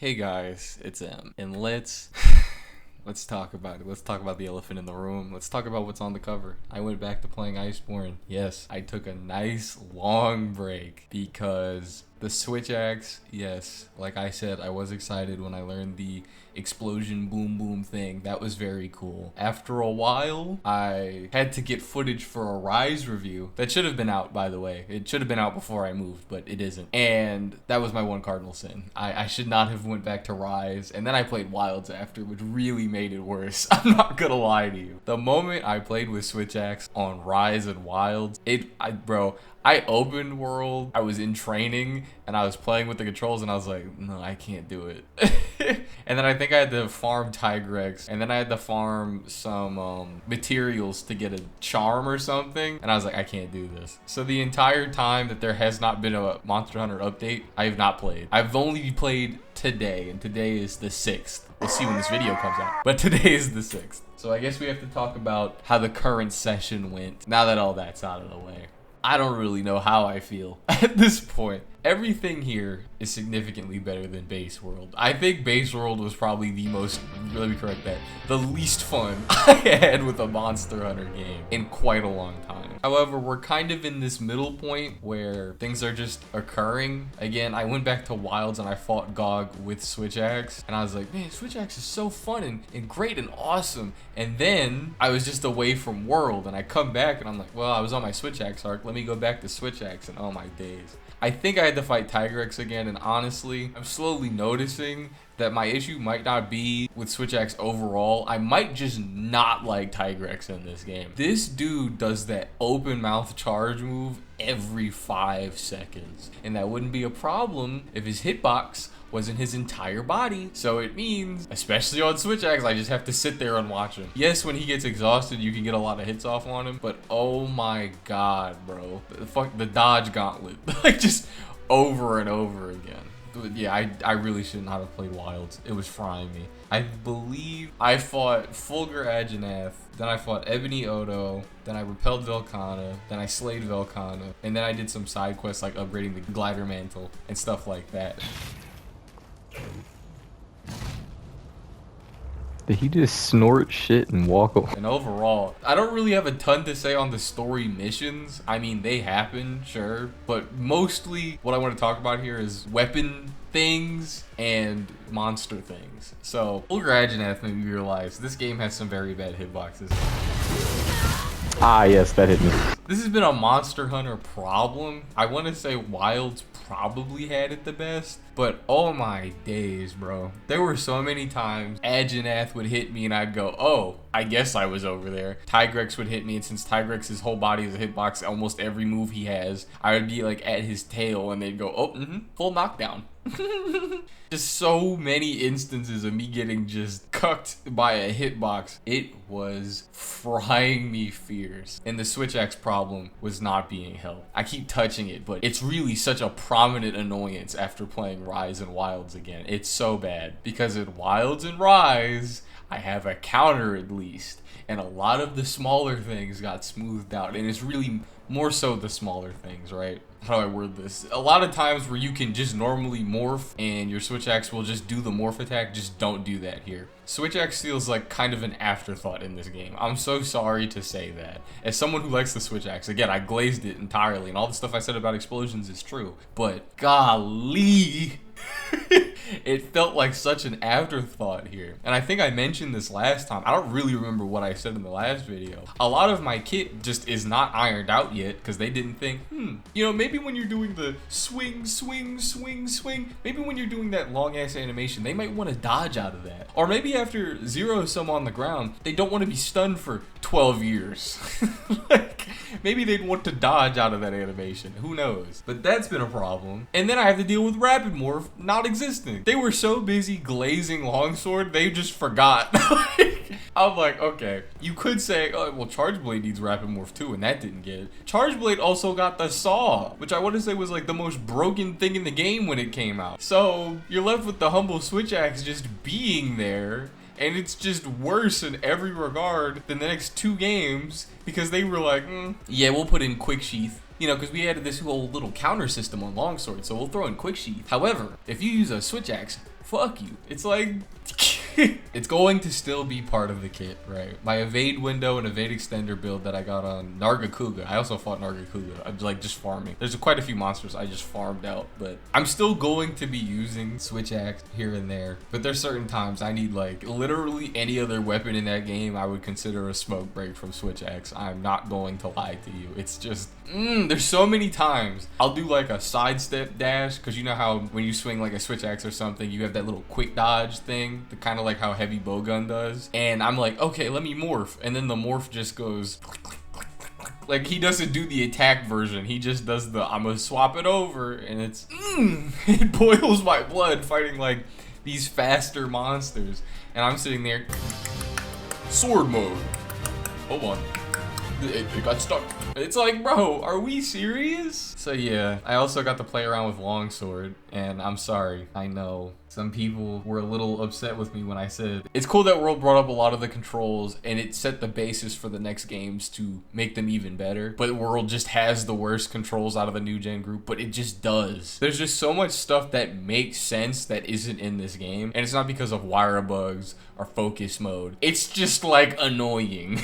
Hey guys, it's M, and let's talk about it. Let's talk about the elephant in the room. Let's talk about what's on the cover. I went back to playing Iceborne. Yes, I took a nice long break because the Switch axe, yes, like I said, I was excited when I learned the explosion boom boom thing. That was very cool. After a while, I had to get footage for a Rise review. That should have been out, by the way. It should have been out before I moved, but it isn't. And that was my one cardinal sin. I should not have went back to Rise, and then I played Wilds after, which really made it worse. I'm not gonna lie to you. The moment I played with Switch Axe on Rise and Wilds, I opened world, I was in training, and I was playing with the controls, and I was like, no, I can't do it. And then I think I had to farm Tigrex, and then I had to farm some materials to get a charm or something, and I was like, I can't do this. So the entire time that there has not been a Monster Hunter update, I have not played. I've only played today, and today is the 6th. We'll see when this video comes out, but today is the 6th. So I guess we have to talk about how the current session went, now that all that's out of the way. I don't really know how I feel at this point. Everything here is significantly better than Base World. I think Base World was probably the most, let me correct that, the least fun I had with a Monster Hunter game in quite a long time. However, we're kind of in this middle point where things are just occurring. Again, I went back to Wilds and I fought GOG with Switch Axe, and I was like, man, Switch Axe is so fun and great and awesome. And then I was just away from World, and I come back and I'm like, well, I was on my Switch Axe arc. Let me go back to Switch Axe, and oh my days. I think I had to fight Tigrex again, and honestly, I'm slowly noticing that my issue might not be with Switch Axe overall. I might just not like Tigrex in this game. This dude does that open mouth charge move every 5 seconds, and that wouldn't be a problem if his hitbox wasn't his entire body. So it means, especially on Switch Axe, I just have to sit there and watch him. Yes, when he gets exhausted, you can get a lot of hits off on him, but oh my god, bro. The dodge gauntlet. Like, just over and over again. But yeah, I really should not have played Wilds. It was frying me. I believe I fought Fulgur Agenath, then I fought Ebony Odo, then I repelled Velkhana, then I slayed Velkhana, and then I did some side quests like upgrading the glider mantle and stuff like that. Did he just snort shit and walk away? And overall, I don't really have a ton to say on the story missions. I mean, they happen, sure, but mostly what I want to talk about here is weapon things and monster things. So, Fulgur Agenath made me realize this game has some very bad hitboxes. Ah, yes, that hit me. This has been a Monster Hunter problem. I want to say Wilds probably had it the best, but oh my days, bro. There were so many times Agenath would hit me and I'd go, oh, I guess I was over there. Tigrex would hit me, and since Tigrex's whole body is a hitbox, almost every move he has, I would be like at his tail and they'd go, oh, full knockdown. Just so many instances of me getting just cucked by a hitbox. It was frying me fierce. And the Switch Axe problem was not being helped. I keep touching it, but it's really such a prominent annoyance after playing Rise and Wilds again. It's so bad because in Wilds and Rise, I have a counter at least. And a lot of the smaller things got smoothed out. And it's really more so the smaller things, right? How do I word this? A lot of times where you can just normally morph and your Switch Axe will just do the morph attack, just don't do that here. Switch Axe feels like kind of an afterthought in this game. I'm so sorry to say that. As someone who likes the Switch Axe, again, I glazed it entirely, and all the stuff I said about explosions is true. But golly, it felt like such an afterthought here. And I think I mentioned this last time. I don't really remember what I said in the last video. A lot of my kit just is not ironed out yet because they didn't think, you know, maybe when you're doing the swing, swing, swing, swing, maybe when you're doing that long ass animation, they might want to dodge out of that. Or maybe after zero sum on the ground, they don't want to be stunned for 12 years. Like, maybe they'd want to dodge out of that animation. Who knows? But that's been a problem. And then I have to deal with Rapid Morph not existing. They were so busy glazing Longsword, they just forgot. I'm like, okay, you could say, oh, well, Charge Blade needs Rapid Morph too, and that didn't get it. Charge Blade also got the Saw, which I want to say was like the most broken thing in the game when it came out. So you're left with the humble Switch Axe just being there, and it's just worse in every regard than the next 2 games because they were like, yeah, we'll put in Quick Sheath. You know, because we added this whole little counter system on Longsword, so we'll throw in Quick Sheath. However, if you use a Switch Axe, fuck you. It's like, it's going to still be part of the kit, right? My evade window and evade extender build that I got on Nargacuga. I also fought Nargacuga. I'm like just farming. There's quite a few monsters I just farmed out, but I'm still going to be using switch axe here and there. But there's certain times I need like literally any other weapon in that game I would consider a smoke break from switch axe. I'm not going to lie to you. It's just, there's so many times I'll do like a sidestep dash, because you know how when you swing like a switch axe or something, you have that little quick dodge thing, the kind of like how heavy bowgun does. And I'm like, okay, let me morph. And then the morph just goes like, he doesn't do the attack version. He just does the, I'm gonna swap it over. And it's, it boils my blood fighting like these faster monsters. And I'm sitting there, sword mode. Hold on. It got stuck. It's like, bro, are we serious? So yeah, I also got to play around with longsword, and I'm sorry, I know some people were a little upset with me when I said it's cool that World brought up a lot of the controls and it set the basis for the next games to make them even better, but World just has the worst controls out of the new gen group. But it just does. There's just so much stuff that makes sense that isn't in this game, and it's not because of wire bugs or focus mode. It's just like annoying.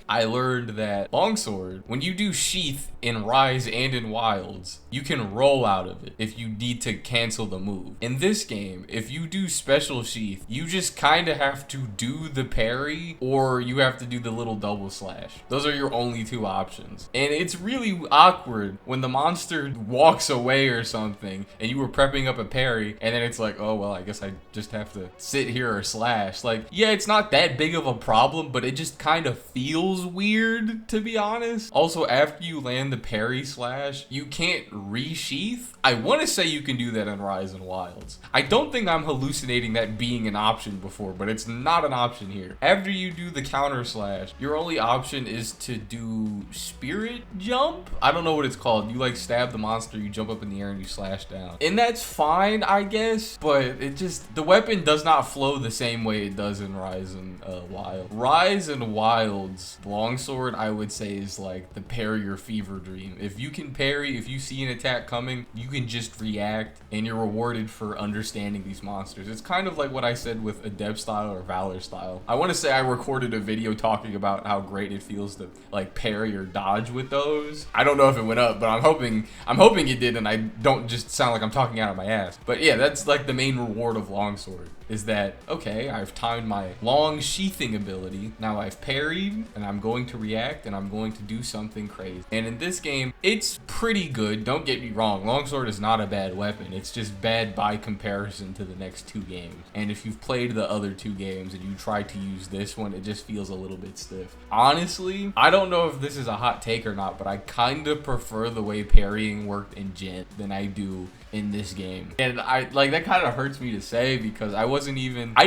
I learned that longsword, when you do sheath in Rise and in Wilds, you can roll out of it if you need to cancel the move. In this game, if you do special sheath, you just kind of have to do the parry, or you have to do the little double slash. Those are your only two options. And it's really awkward when the monster walks away or something and you were prepping up a parry, and then it's like, oh well, I guess I just have to sit here or slash. Like, yeah, it's not that big of a problem, but it just kind of feels weird, to be honest. Also, after you land the parry slash, you can't resheath. I want to say you can do that in Rise and Wilds. I don't think I'm hallucinating that being an option before, but it's not an option here. After you do the counter slash, your only option is to do spirit jump. I don't know what it's called. You like stab the monster, you jump up in the air and you slash down. And that's fine, I guess, but it just, the weapon does not flow the same way it does in Rise and Wild. Rise and Wild's longsword, I would say, is like the parry or fever dream. If you can parry, if you see an attack coming, you can just react and you're rewarded for understanding these monsters. It's kind of like what I said with Adept style or Valor style. I want to say I recorded a video talking about how great it feels to like parry or dodge with those. I don't know if it went up, but I'm hoping it did, and I don't just sound like I'm talking out of my ass. But yeah, that's like the main reward of longsword, is that, okay, I've timed my long sheathing ability, now I've parried, and I'm going to react, and I'm going to do something crazy. And in this game, it's pretty good, don't get me wrong. Longsword is not a bad weapon, it's just bad by comparison to the next two games. And if you've played the other two games and you try to use this one, it just feels a little bit stiff. Honestly, I don't know if this is a hot take or not, but I kind of prefer the way parrying worked in Gen than I do in this game. And I like, that kind of hurts me to say, because I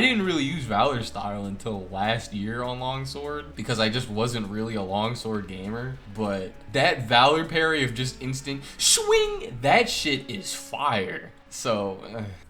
didn't really use Valor style until last year on longsword, because I just wasn't really a longsword gamer. But that Valor parry of just instant swing, that shit is fire. So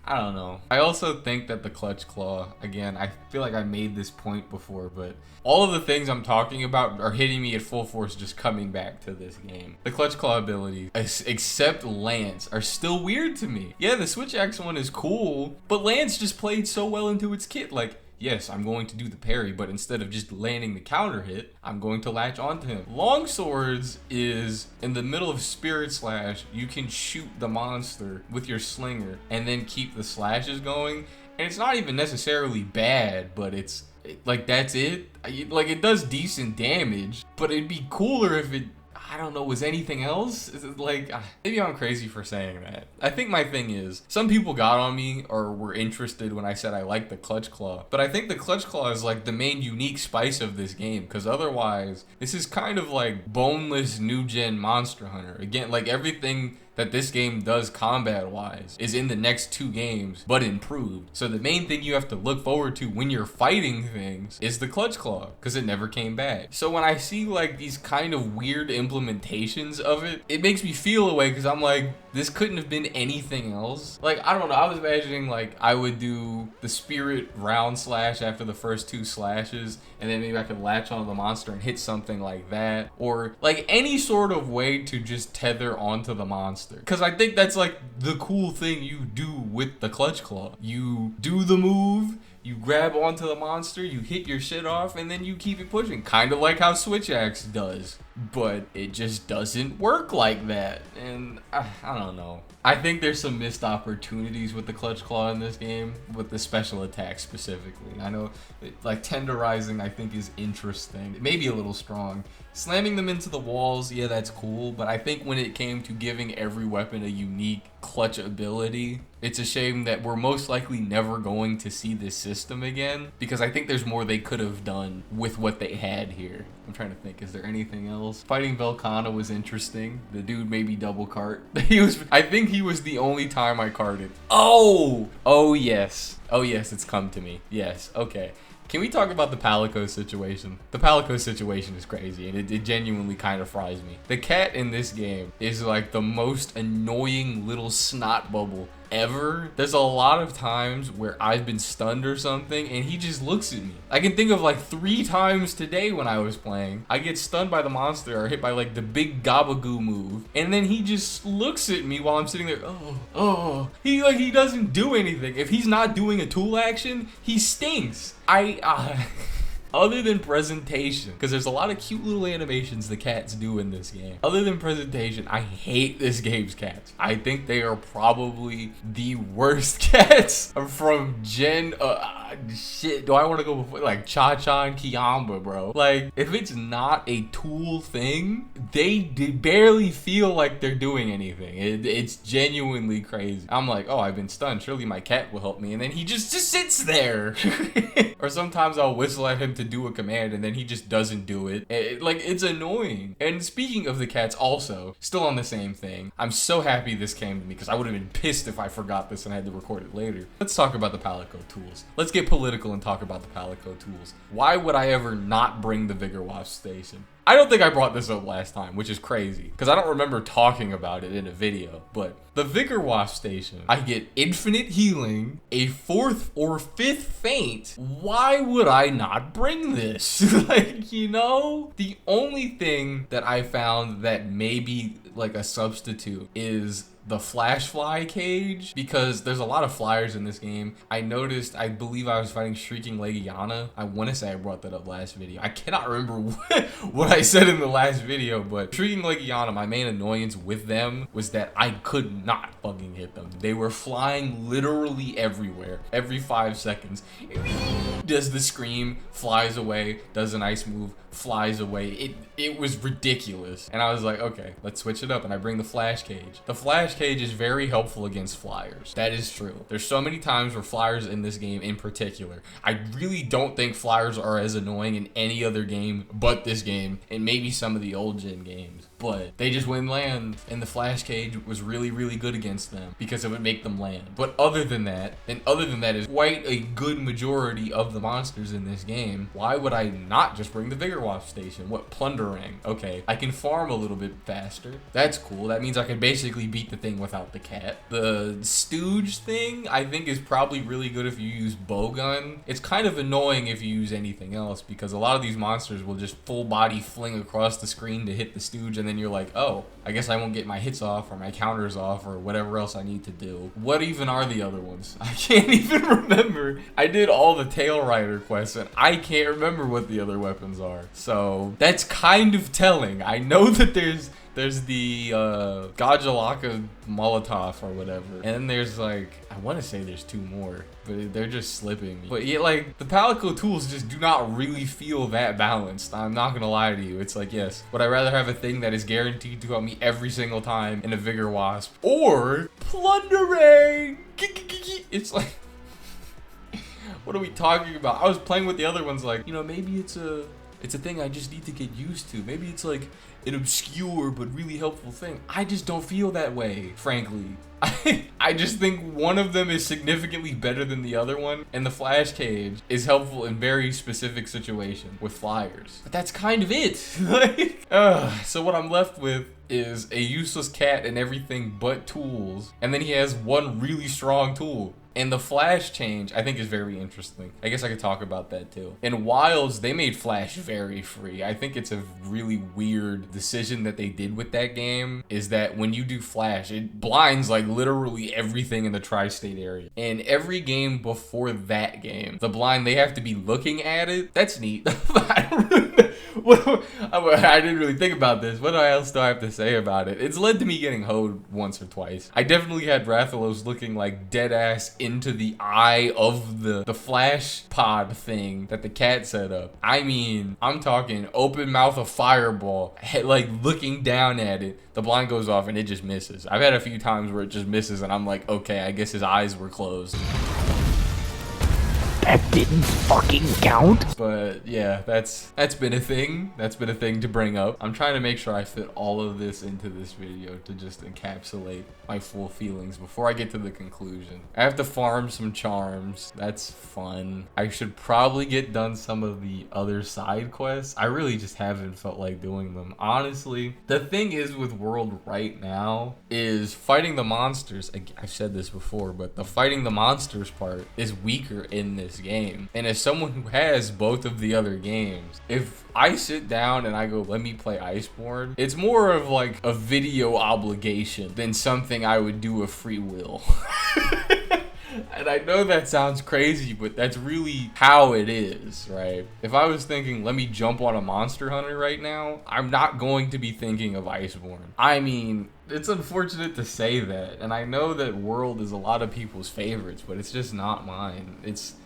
I don't know. I also think that the clutch claw, again, I feel like I made this point before, but all of the things I'm talking about are hitting me at full force just coming back to this game. The clutch claw ability, except Lance, are still weird to me. Yeah, the switch axe one is cool, but Lance just played so well into its kit. Like, yes, I'm going to do the parry, but instead of just landing the counter hit, I'm going to latch onto him. Longswords is in the middle of spirit slash, you can shoot the monster with your slinger and then keep the slashes going. And it's not even necessarily bad, but it's like, that's it. Like, it does decent damage, but it'd be cooler if it, I don't know, was anything else? Is it like, maybe I'm crazy for saying that. I think my thing is, some people got on me or were interested when I said I like the clutch claw, but I think the clutch claw is like the main unique spice of this game, because otherwise this is kind of like boneless new gen Monster Hunter. Again, like everything that this game does combat wise is in the next two games, but improved. So the main thing you have to look forward to when you're fighting things is the clutch claw, because it never came back. So when I see like these kind of weird implementations of it, it makes me feel away, because I'm like, this couldn't have been anything else. Like, I don't know, I was imagining like I would do the spirit round slash after the first two slashes, and then maybe I could latch onto the monster and hit something like that, or like any sort of way to just tether onto the monster monster. Because I think that's like the cool thing you do with the clutch claw. You do the move, you grab onto the monster, you hit your shit off, and then you keep it pushing. Kind of like how Switch Axe does. But it just doesn't work like that. And I don't know. I think there's some missed opportunities with the clutch claw in this game, with the special attack specifically. I know, like, tenderizing I think is interesting. It may be a little strong. Slamming them into the walls, yeah, that's cool. But I think when it came to giving every weapon a unique clutch ability, it's a shame that we're most likely never going to see this system again, because I think there's more they could have done with what they had here. I'm trying to think, is there anything else? Fighting Velkhana was interesting. The dude made me double cart. I think he was the only time I carted. Oh yes, it's come to me. Yes, okay. Can we talk about the Palico situation? The Palico situation is crazy, and it genuinely kind of fries me. The cat in this game is like the most annoying little snot bubble ever. There's a lot of times where I've been stunned or something, and he just looks at me. I can think of like 3 times today when I was playing. I get stunned by the monster or hit by like the big Gabagoo move, and then he just looks at me while I'm sitting there. He doesn't do anything. If he's not doing a tool action, he stinks. Other than presentation, because there's a lot of cute little animations the cats do in this game. Other than presentation, I hate this game's cats. I think they are probably the worst cats from Gen... shit, do I want to go before? Like, Cha-Cha and Kiamba, bro. Like, if it's not a tool thing, they barely feel like they're doing anything. It's genuinely crazy. I'm like, oh, I've been stunned. Surely my cat will help me. And then he just sits there. Or sometimes I'll whistle at him to do a command and then he just doesn't do it. It's annoying. And speaking of the cats also, still on the same thing, I'm so happy this came to me because I would have been pissed if I forgot this and I had to record it later. Let's talk about the Palico tools. Let's get political and talk about the Palico tools. Why would I ever not bring the Vigor Wasp station? I don't think I brought this up last time, which is crazy, because I don't remember talking about it in a video, but the Vigor Wasp station, I get infinite healing, a 4th or 5th feint. Why would I not bring this? Like, you know? The only thing that I found that may be like a substitute is the flash fly cage, because there's a lot of flyers in this game. I noticed, I believe I was fighting Shrieking Legiana. I want to say I brought that up last video. I cannot remember what I said in the last video, but Shrieking Legiana, my main annoyance with them was that I could not fucking hit them. They were flying literally everywhere. Every 5 seconds, does the scream, flies away, does an ice move, flies away. It was ridiculous. And I was like, okay, let's switch it up. And I bring the flash cage. The flash cage is very helpful against flyers. That is true. There's so many times where flyers in this game in particular, I really don't think flyers are as annoying in any other game but this game, and maybe some of the old gen games. But they just wouldn't land, and the flash cage was really, really good against them because it would make them land. But other than that is quite a good majority of the monsters in this game. Why would I not just bring the Vigor Wasp station? What, plundering? Okay, I can farm a little bit faster. That's cool. That means I can basically beat the thing without the cat. The stooge thing, I think, is probably really good if you use bowgun. It's kind of annoying if you use anything else, because a lot of these monsters will just full body fling across the screen to hit the stooge, and then you're like, oh, I guess I won't get my hits off or my counters off or whatever else I need to do. What even are the other ones? I can't even remember. I did all the Tail Rider quests and I can't remember what the other weapons are. So that's kind of telling. I know that there's the Gajalaka Molotov or whatever, and then there's like, I want to say there's 2 more, but they're just slipping me. But yeah, like, the Palico tools just do not really feel that balanced. I'm not gonna lie to you. It's like, yes, would I rather have a thing that is guaranteed to help me every single time in a Vigor Wasp, or plundering? It's like, what are we talking about? I was playing with the other ones like, you know, maybe it's a thing I just need to get used to. Maybe it's like an obscure but really helpful thing. I just don't feel that way, frankly. I just think one of them is significantly better than the other one, and the flash cage is helpful in very specific situations with flyers. But that's kind of it. So what I'm left with is a useless cat and everything but tools, and then he has one really strong tool. And the Flash change, I think, is very interesting. I guess I could talk about that too. In Wilds, they made Flash very free. I think it's a really weird decision that they did with that game, is that when you do Flash, it blinds like literally everything in the tri-state area. And every game before that game, the blind, they have to be looking at it. That's neat. I don't really know. I didn't really think about this. What else do I have to say about it? It's led to me getting hoed once or twice. I definitely had Rathalos looking like dead ass into the eye of the flash pod thing that the cat set up. I mean, I'm talking open mouth of fireball, like looking down at it. The blind goes off and it just misses. I've had a few times where it just misses and I'm like, okay, I guess his eyes were closed. That didn't fucking count. But yeah, that's been a thing. That's been a thing to bring up. I'm trying to make sure I fit all of this into this video to just encapsulate my full feelings before I get to the conclusion. I have to farm some charms. That's fun. I should probably get done some of the other side quests. I really just haven't felt like doing them. Honestly, the thing is with World right now is fighting the monsters. I've said this before, but the fighting the monsters part is weaker in this game. And as someone who has both of the other games, if I sit down and I go, let me play Iceborne, it's more of like a video obligation than something I would do of free will. And I know that sounds crazy, but that's really how it is, right? If I was thinking, let me jump on a Monster Hunter right now, I'm not going to be thinking of Iceborne. I mean, it's unfortunate to say that, and I know that World is a lot of people's favorites, but it's just not mine.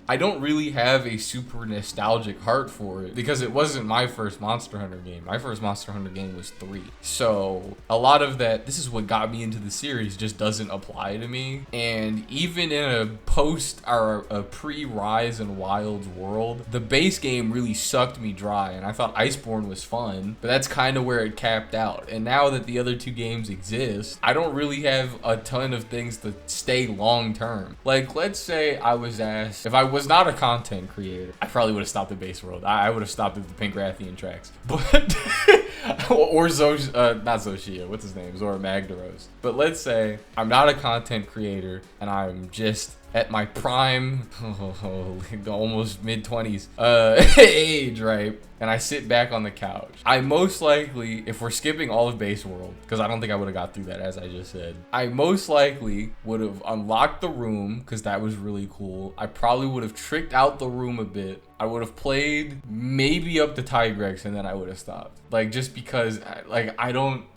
I don't really have a super nostalgic heart for it because it wasn't my first Monster Hunter game. My first Monster Hunter game was 3. So a lot of that, this is what got me into the series, just doesn't apply to me. And even in a post or a pre-Rise and Wilds world, the base game really sucked me dry, and I thought Iceborne was fun, but that's kind of where it capped out. And now that the other two games exist, I don't really have a ton of things to stay long term. Like, let's say I was asked if I was not a content creator, I probably would have stopped at Base World. I would have stopped at the Pancrathian tracks. But or not Zoshia, what's his name? Zora Magdaros. But let's say I'm not a content creator and I'm just at my prime, almost mid-20s age, right? And I sit back on the couch. I most likely, if we're skipping all of Base World, because I don't think I would have got through that, as I just said, I most likely would have unlocked the room, because that was really cool. I probably would have tricked out the room a bit. I would have played maybe up to Tigrex, and then I would have stopped. Like, just because, like, I don't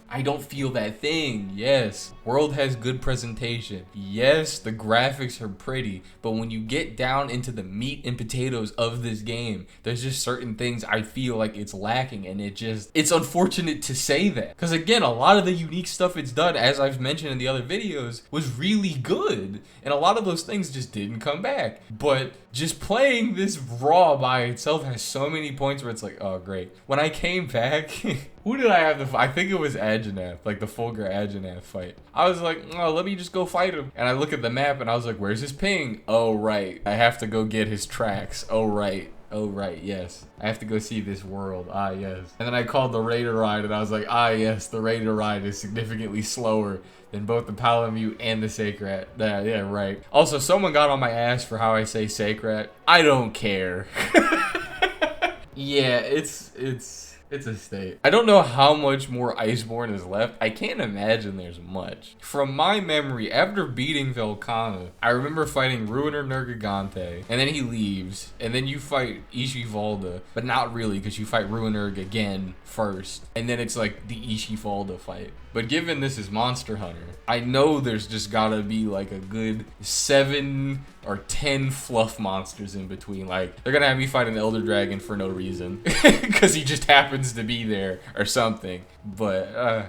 feel that thing. Yes, World has good presentation. Yes, the graphics are pretty, but when you get down into the meat and potatoes of this game, there's just certain things I feel like it's lacking, and it's unfortunate to say that. Because again, a lot of the unique stuff it's done, as I've mentioned in the other videos, was really good, and a lot of those things just didn't come back. But just playing this raw by itself has so many points where it's like, oh great. When I came back, who did I have to fight? I think it was Adjanath, like the Fulgur Adjanath fight. I was like, oh, let me just go fight him. And I look at the map and I was like, where's his ping? Oh, right. I have to go get his tracks. Oh, right. Oh, right. Yes. I have to go see this world. Ah, yes. And then I called the Raider Ride and I was like, ah, yes, the Raider Ride is significantly slower than both the Palamute and the Sacred. Yeah, right. Also, someone got on my ass for how I say Sacred. I don't care. Yeah, it's a state. I don't know how much more Iceborne is left. I can't imagine there's much. From my memory, after beating Velkhana, I remember fighting Ruiner Nergigante, and then he leaves, and then you fight Ishivalda, but not really, because you fight Ruinerg again first, and then it's like the Ishivalda fight. But given this is Monster Hunter, I know there's just gotta be like a good 7 or 10 fluff monsters in between. Like, they're gonna have me fight an Elder Dragon for no reason because he just happens to be there or something. But I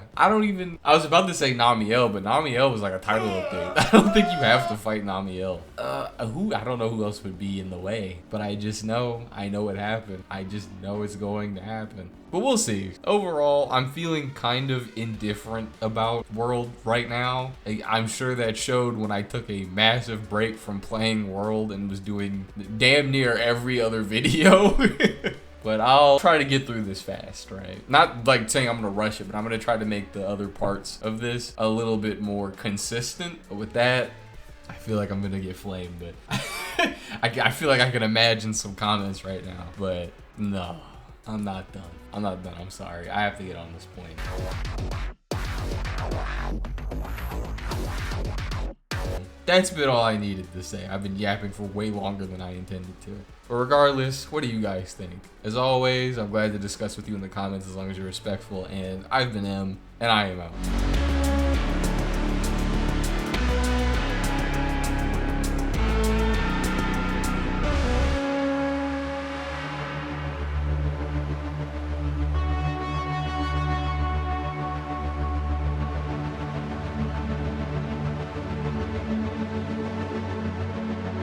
was about to say Namiel, but Namiel was like a title update. I don't think you have to fight Namiel. I don't know who else would be in the way, but I know it happened. I just know it's going to happen. But we'll see. Overall, I'm feeling kind of indifferent about World right now. I'm sure that showed when I took a massive break from playing World and was doing damn near every other video. But I'll try to get through this fast, right? Not like saying I'm gonna rush it, but I'm gonna try to make the other parts of this a little bit more consistent. But with that, I feel like I'm gonna get flamed, but I feel like I can imagine some comments right now, but no, I'm not done. I'm not done. I'm sorry. I have to get on this point. That's been all I needed to say. I've been yapping for way longer than I intended to. But regardless, what do you guys think? As always, I'm glad to discuss with you in the comments as long as you're respectful. And I've been M, and I am out.